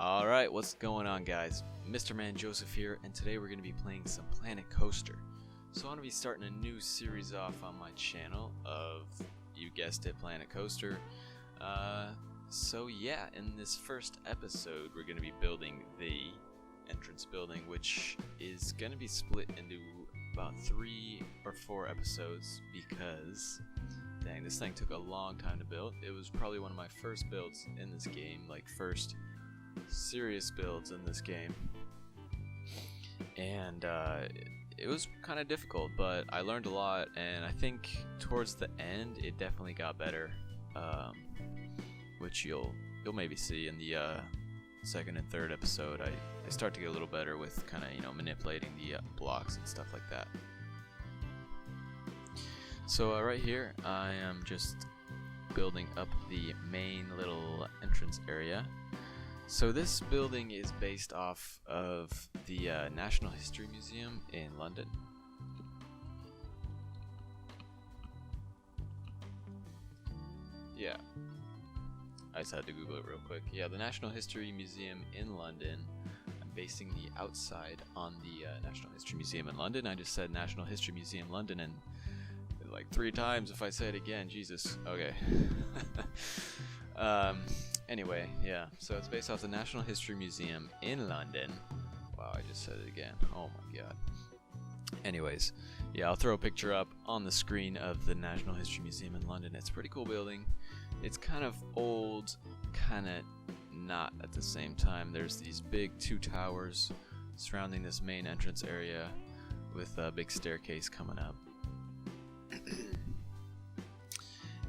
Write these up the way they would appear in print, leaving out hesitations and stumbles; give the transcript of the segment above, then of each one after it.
Alright, what's going on, guys? MrManJoseph here, and today we're going to be playing some Planet Coaster. So I'm going to be starting a new series off on my channel of, you guessed it, Planet Coaster. So yeah, in this first episode we're going to be building the entrance building, which is going to be split into about 3 or 4 episodes because, dang, this thing took a long time to build. It was probably one of my first builds in this game, like first serious builds in this game, and it was kind of difficult, but I learned a lot, and I think towards the end it definitely got better, which you'll maybe see in the second and third episode. I start to get a little better with kind of manipulating the blocks and stuff like that. So right here I am just building up the main little entrance area. So this building is based off of the National History Museum in London. Yeah, I just had to Google it real quick. Yeah, the National History Museum in London. I'm basing the outside on the National History Museum in London. I just said National History Museum London and like 3 times. If I say it again, Jesus. Okay. Anyway, yeah, so it's based off the National History Museum in London. Wow, I just said it again. Oh my god. Anyways, yeah, I'll throw a picture up on the screen of the National History Museum in London. It's a pretty cool building. It's kind of old, kind of not at the same time. There's these big 2 towers surrounding this main entrance area with a big staircase coming up.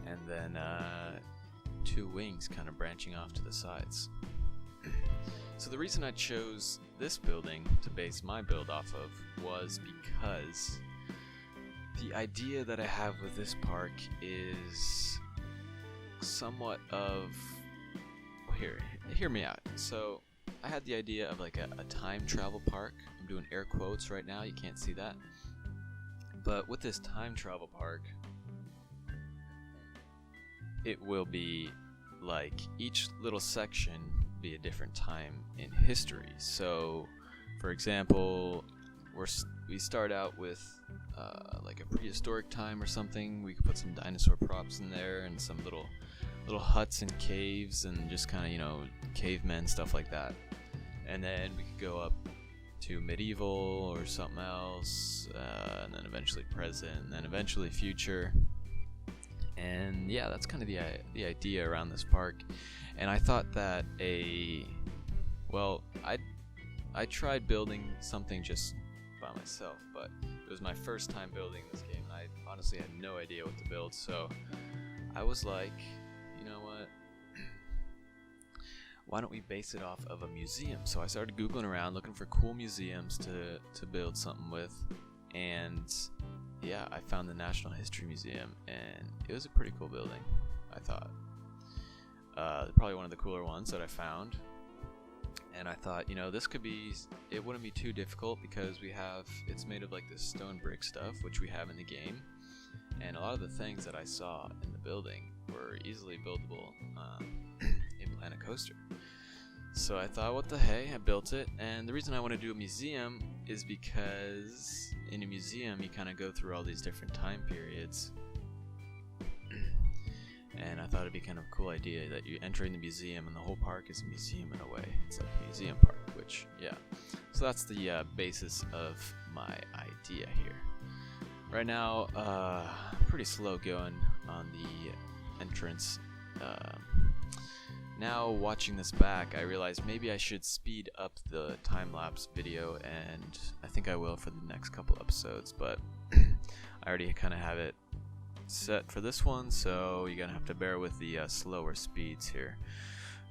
And then 2 wings kind of branching off to the sides. So the reason I chose this building to base my build off of was because the idea that I have with this park is somewhat of, hear me out. So I had the idea of like a time travel park. I'm doing air quotes right now, you can't see that. But with this time travel park, it will be like each little section be a different time in history. So for example, we start out with like a prehistoric time or something. We could put some dinosaur props in there and some little huts and caves and just kind of cavemen, stuff like that. And then we could go up to medieval or something else, and then eventually present, and then eventually future. And yeah, that's kind of the idea around this park. And I thought that I tried building something just by myself, but it was my first time building this game, and I honestly had no idea what to build. So I was like, you know what, why don't we base it off of a museum? So I started googling around looking for cool museums to build something with, and yeah, I found the National History Museum, and it was a pretty cool building, I thought. Probably one of the cooler ones that I found. And I thought, this could be, it wouldn't be too difficult because it's made of like this stone brick stuff, which we have in the game. And a lot of the things that I saw in the building were easily buildable in Planet Coaster. So I thought, what the hey, I built it. And the reason I want to do a museum is because in a museum you kind of go through all these different time periods. And I thought it'd be kind of a cool idea that you're entering the museum and the whole park is a museum in a way. It's like a museum park, which, yeah. So that's the basis of my idea here. Right now, pretty slow going on the entrance. Now watching this back, I realized maybe I should speed up the time-lapse video, and I think I will for the next couple episodes, but I already kind of have it set for this one, so you're gonna have to bear with the slower speeds here.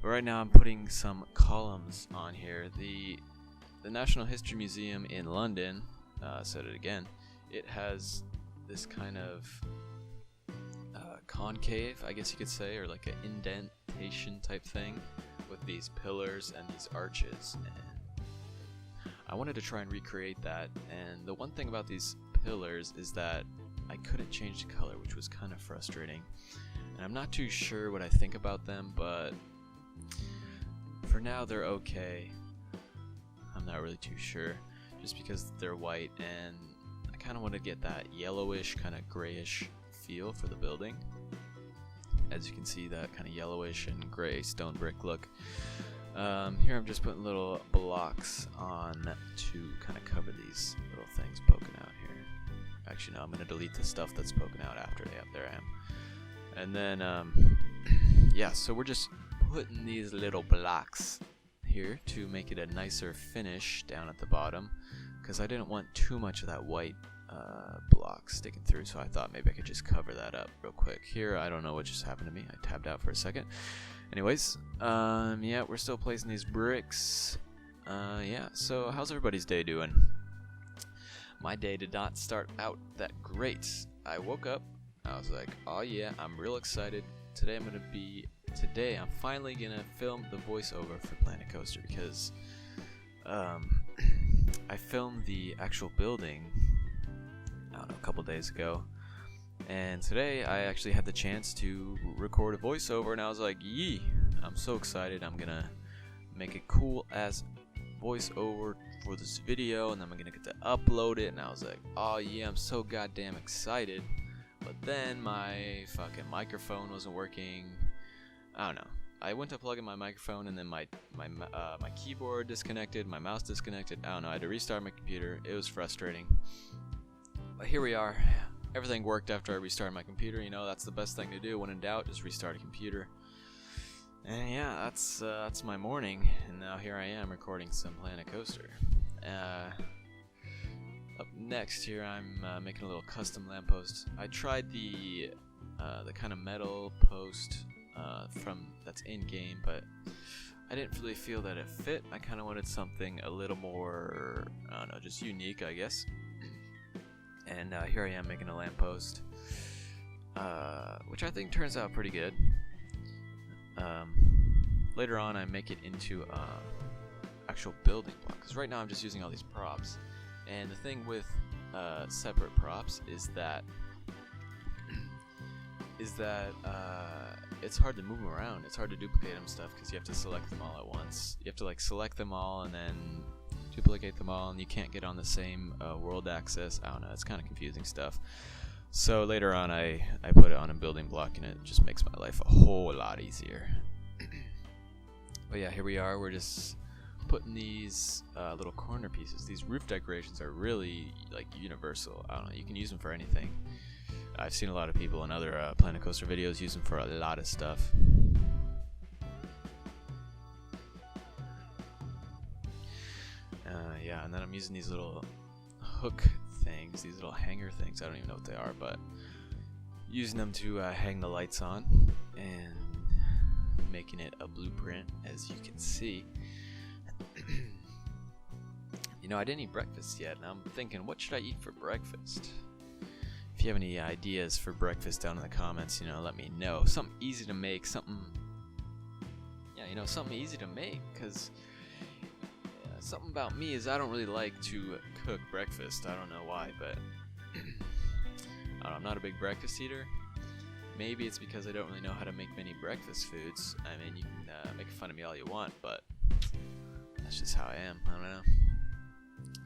But right now I'm putting some columns on here. The National History Museum in London, said it again, it has this kind of concave, I guess you could say, or like an indentation type thing with these pillars and these arches, and I wanted to try and recreate that. And the one thing about these pillars is that I couldn't change the color, which was kind of frustrating, and I'm not too sure what I think about them, but For now, they're okay. I'm not really too sure, just because they're white, and I kind of want to get that yellowish, kind of grayish feel for the building. As you can see, that kind of yellowish and gray stone brick look. Here I'm just putting little blocks on to kind of cover these little things poking out here. Actually, no, I'm going to delete the stuff that's poking out after. Yep, there I am. And then, yeah, so we're just putting these little blocks here to make it a nicer finish down at the bottom, because I didn't want too much of that white block sticking through, so I thought maybe I could just cover that up real quick. Here, I don't know what just happened to me. I tabbed out for a second. Anyways, yeah, we're still placing these bricks. Yeah, so how's everybody's day doing? My day did not start out that great. I woke up, I was like, oh yeah, I'm real excited. Today I'm finally gonna film the voiceover for Planet Coaster, because I filmed the actual building, I don't know, a couple days ago, and today I actually had the chance to record a voiceover, and I was like, yee, I'm so excited. I'm gonna make a cool ass voiceover for this video, and then I'm gonna get to upload it. And I was like, oh yeah, I'm so goddamn excited. But then my fucking microphone wasn't working. I don't know. I went to plug in my microphone, and then my keyboard disconnected, my mouse disconnected. I don't know. I had to restart my computer. It was frustrating. But here we are. Everything worked after I restarted my computer. You know, that's the best thing to do. When in doubt, just restart a computer. And yeah, that's my morning. And now here I am recording some Planet Coaster. Up next here, I'm making a little custom lamppost. I tried the kind of metal post that's in game, but I didn't really feel that it fit. I kind of wanted something a little more, I don't know, just unique, I guess. And here I am making a lamppost, which I think turns out pretty good. Later on, I make it into actual building block, because right now I'm just using all these props. And the thing with separate props is that it's hard to move them around. It's hard to duplicate them stuff, because you have to select them all at once. You have to like select them all and then duplicate them all, and you can't get on the same world access. I don't know, it's kind of confusing stuff. So later on I put it on a building block, and it just makes my life a whole lot easier. But yeah, here we are. We're just putting these little corner pieces. These roof decorations are really like universal. I don't know, you can use them for anything. I've seen a lot of people in other Planet Coaster videos use them for a lot of stuff. Yeah, and then I'm using these little hook things, these little hanger things. I don't even know what they are, but using them to hang the lights on and making it a blueprint, as you can see. You know, I didn't eat breakfast yet, and I'm thinking, what should I eat for breakfast? If you have any ideas for breakfast down in the comments, you know, let me know. Something easy to make, something, yeah, you know, something easy to make, because something about me is I don't really like to cook breakfast. I don't know why, but I don't know, I'm not a big breakfast eater. Maybe it's because I don't really know how to make many breakfast foods. I mean, you can make fun of me all you want, but that's just how I am. I don't know.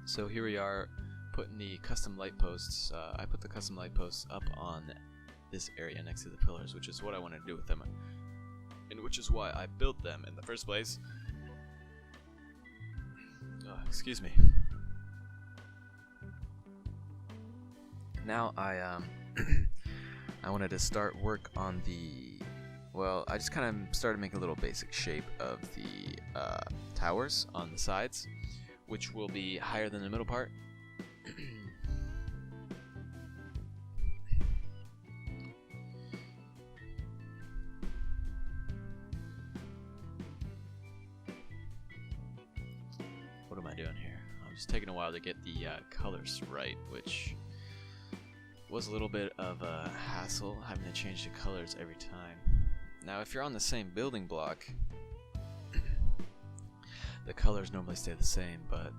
So here we are, putting the custom light posts. I put the custom light posts up on this area next to the pillars, which is what I wanted to do with them, and which is why I built them in the first place. Excuse me. Now I wanted to start work on the, well, I just kind of started making a little basic shape of the towers on the sides, which will be higher than the middle part. What am I doing here? I'm just taking a while to get the colors right, which was a little bit of a hassle, having to change the colors every time. Now, if you're on the same building block, the colors normally stay the same, but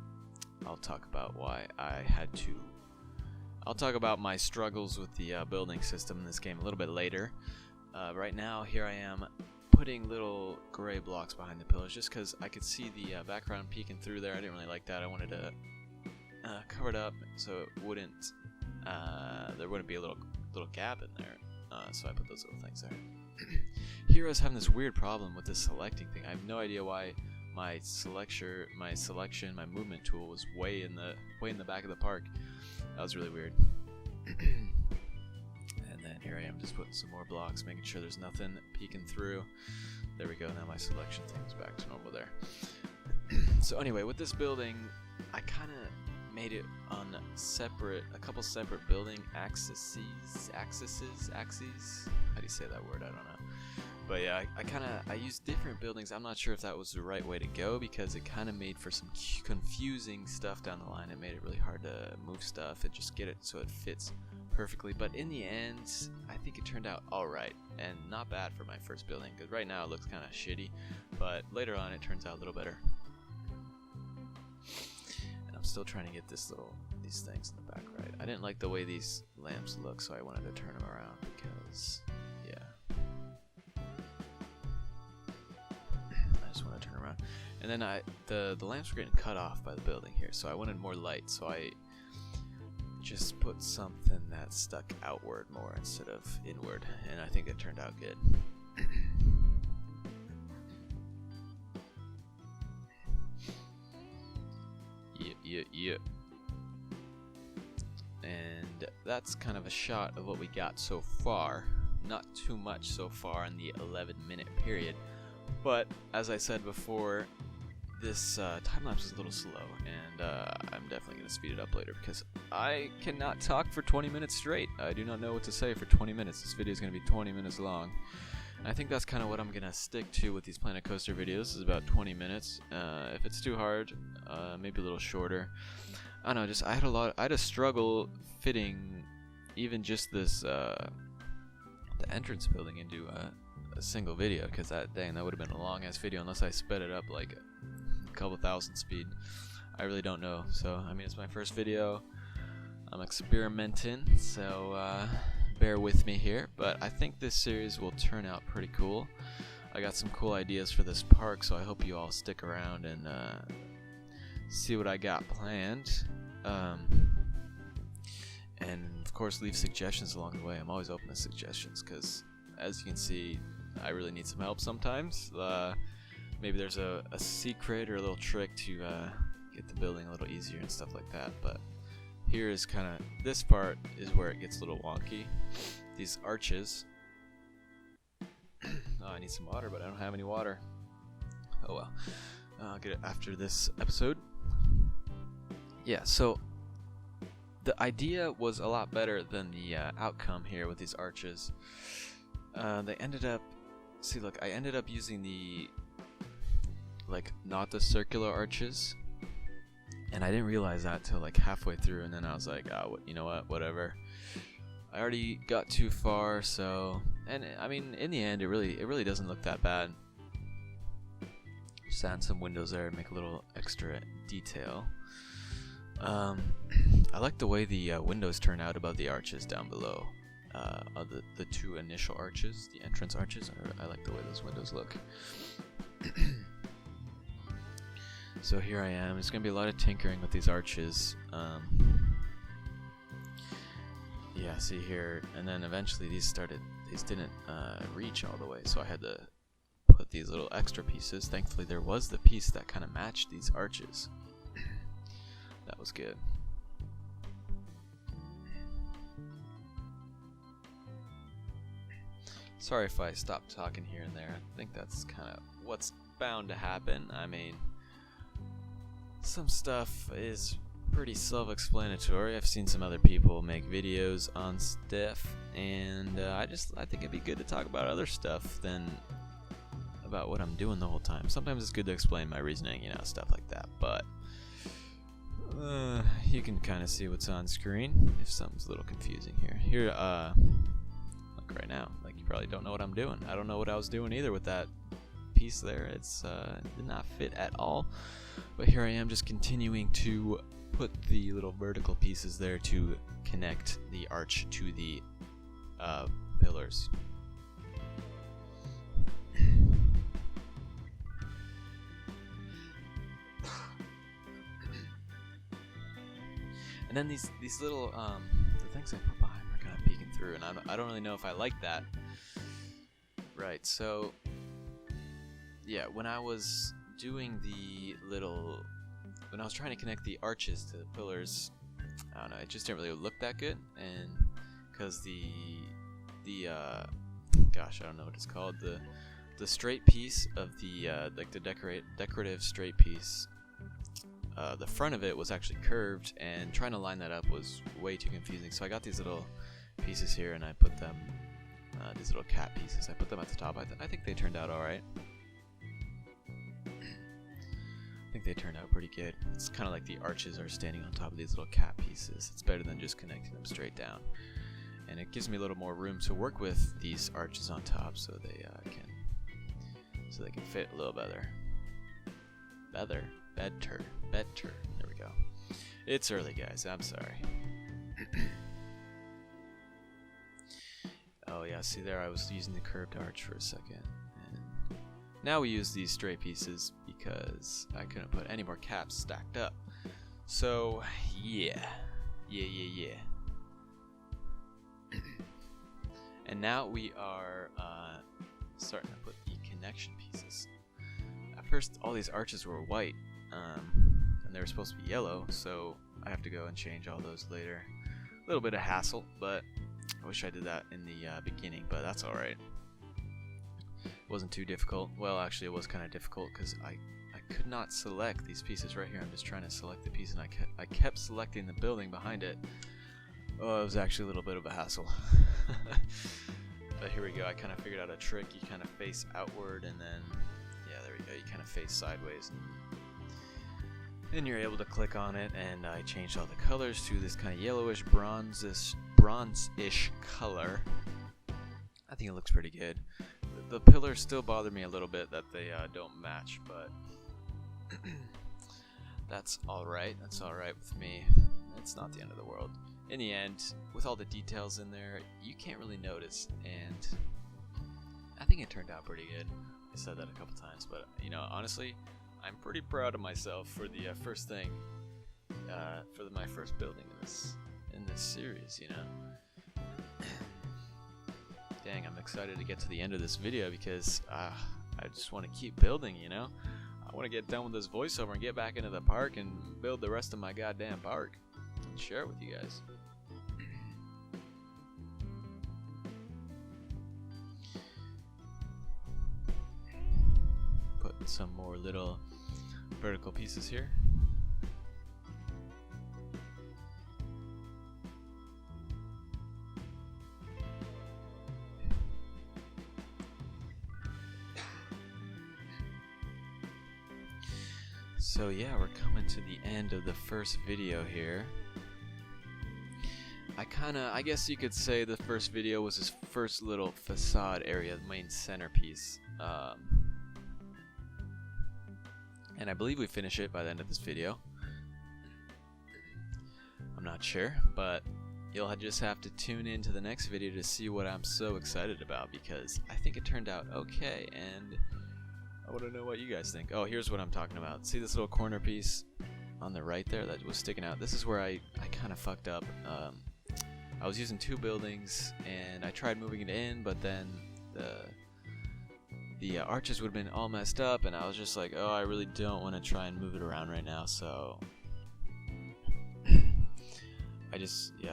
I'll talk about why I had to. I'll talk about my struggles with the building system in this game a little bit later. Right now, here I am putting little gray blocks behind the pillars just because I could see the background peeking through there. I didn't really like that. I wanted to cover it up so it wouldn't there wouldn't be a little gap in there. So I put those little things there. Here I was having this weird problem with this selecting thing. I have no idea why my movement tool was way in the back of the park. That was really weird. And then here I am just putting some more blocks, making sure there's nothing peeking through. There we go, now my selection thing is back to normal there. So anyway, with this building, I kind of made it on a couple separate building axes. How do you say that word? I don't know. But yeah, I used different buildings. I'm not sure if that was the right way to go because it kind of made for some confusing stuff down the line. It made it really hard to move stuff and just get it so it fits perfectly. But in the end, I think it turned out alright and not bad for my first building because right now it looks kind of shitty, but later on it turns out a little better. And I'm still trying to get these things in the back right. I didn't like the way these lamps look, so I wanted to turn them around because, yeah. I just want to turn around. And then the lamps were getting cut off by the building here, so I wanted more light, so I just put something that stuck outward more instead of inward, and I think it turned out good. Yep. And that's kind of a shot of what we got so far. Not too much so far in the 11-minute period, but as I said before, this time-lapse is a little slow, and I'm definitely going to speed it up later because I cannot talk for 20 minutes straight. I do not know what to say for 20 minutes. This video is going to be 20 minutes long. And I think that's kind of what I'm going to stick to with these Planet Coaster videos, is about 20 minutes. If it's too hard, maybe a little shorter. I don't know, I had a struggle fitting even just this, the entrance building into a single video, because that would have been a long-ass video unless I sped it up like a couple thousand speed. I really don't know. So, I mean, it's my first video. I'm experimenting, so bear with me here. But I think this series will turn out pretty cool. I got some cool ideas for this park, so I hope you all stick around and see what I got planned. And of course, leave suggestions along the way. I'm always open to suggestions because, as you can see, I really need some help sometimes. Maybe there's a secret or a little trick to get the building a little easier and stuff like that. But here is kind of, this part is where it gets a little wonky. These arches. Oh, I need some water, but I don't have any water. Oh well. I'll get it after this episode. Yeah, so the idea was a lot better than the outcome here with these arches. They ended up, see, look, I ended up using the, like, not the circular arches, and I didn't realize that till like halfway through, and then I was like, oh, you know what, whatever. I already got too far, so, and I mean, in the end, it really doesn't look that bad. Just add some windows there and make a little extra detail. I like the way the windows turn out above the arches down below. The two initial arches, the entrance arches, I like the way those windows look. So here I am. There's going to be a lot of tinkering with these arches. Yeah, see here, and then eventually these didn't reach all the way, so I had to put these little extra pieces. Thankfully there was the piece that kind of matched these arches. That was good. Sorry if I stopped talking here and there. I think that's kind of what's bound to happen. I mean, some stuff is pretty self-explanatory. I've seen some other people make videos on stuff, and I think it'd be good to talk about other stuff than about what I'm doing the whole time. Sometimes it's good to explain my reasoning, you know, stuff like that, but you can kind of see what's on screen if something's a little confusing here. Here, look right now, like you probably don't know what I'm doing. I don't know what I was doing either with that piece there. It's did not fit at all. But here I am just continuing to put the little vertical pieces there to connect the arch to the pillars. And then these little the things I put behind are kind of peeking through, and I don't really know if I like that. Right, so yeah, when I was doing when I was trying to connect the arches to the pillars, I don't know, it just didn't really look that good, and because gosh, I don't know what it's called, the straight piece of the like the decorative straight piece, the front of it was actually curved, and trying to line that up was way too confusing. So I got these little pieces here, and I put them, these little cat pieces, I put them at the top. I think they turned out alright. I think they turned out pretty good. It's kind of like the arches are standing on top of these little cat pieces. It's better than just connecting them straight down. And it gives me a little more room to work with these arches on top, so they can fit a little better. Better. There we go. It's early, guys. I'm sorry. Oh yeah, see there, I was using the curved arch for a second. And now we use these straight pieces because I couldn't put any more caps stacked up. So yeah. And now we are starting to put the connection pieces. At first, all these arches were white, and they were supposed to be yellow, so I have to go and change all those later. A little bit of hassle, but I wish I did that in the beginning, but that's alright. It wasn't too difficult. Well, actually, it was kind of difficult because I could not select these pieces right here. I'm just trying to select the piece, and I kept selecting the building behind it. Oh, it was actually a little bit of a hassle. But here we go. I kind of figured out a trick. You kind of face outward, and then, yeah, there we go. You kind of face sideways. And you're able to click on it, and I changed all the colors to this kind of yellowish, bronze-ish color. I think it looks pretty good. The pillars still bother me a little bit that they don't match, but that's alright. That's alright with me. It's not the end of the world. In the end, with all the details in there, you can't really notice, and I think it turned out pretty good. I said that a couple times, but you know, honestly, I'm pretty proud of myself for the first thing, for my first building in this series. You know, dang, I'm excited to get to the end of this video because I just want to keep building. You know, I want to get done with this voiceover and get back into the park and build the rest of my goddamn park and share it with you guys. Put some more little vertical pieces here. So yeah, we're coming to the end of the first video here. I guess you could say the first video was his first little facade area, the main centerpiece. And I believe we finish it by the end of this video. I'm not sure, but you'll just have to tune in to the next video to see what I'm so excited about, because I think it turned out okay, and I want to know what you guys think. Oh, here's what I'm talking about. See this little corner piece on the right there that was sticking out? This is where I kind of fucked up. I was using two buildings, and I tried moving it in, but then the arches would have been all messed up, and I was just like, oh, I really don't want to try and move it around right now, so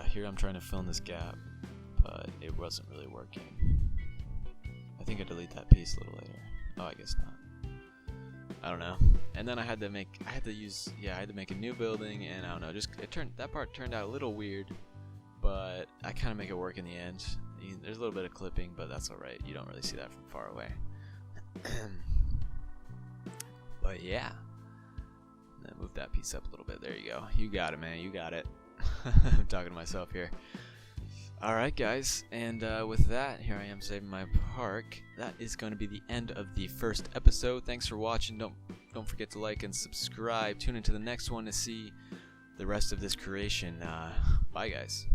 here I'm trying to fill in this gap, but it wasn't really working. I think I delete that piece a little later. Oh, I guess not. I don't know. And then I had to make a new building, and I don't know, that part turned out a little weird, but I kind of make it work in the end. There's a little bit of clipping, but that's alright. You don't really see that from far away. But yeah, then move that piece up a little bit. There you go. You got it, man. You got it. I'm talking to myself here. Alright, guys, and with that, here I am saving my park. That is going to be the end of the first episode. Thanks for watching. Don't forget to like and subscribe. Tune into the next one to see the rest of this creation. Bye, guys.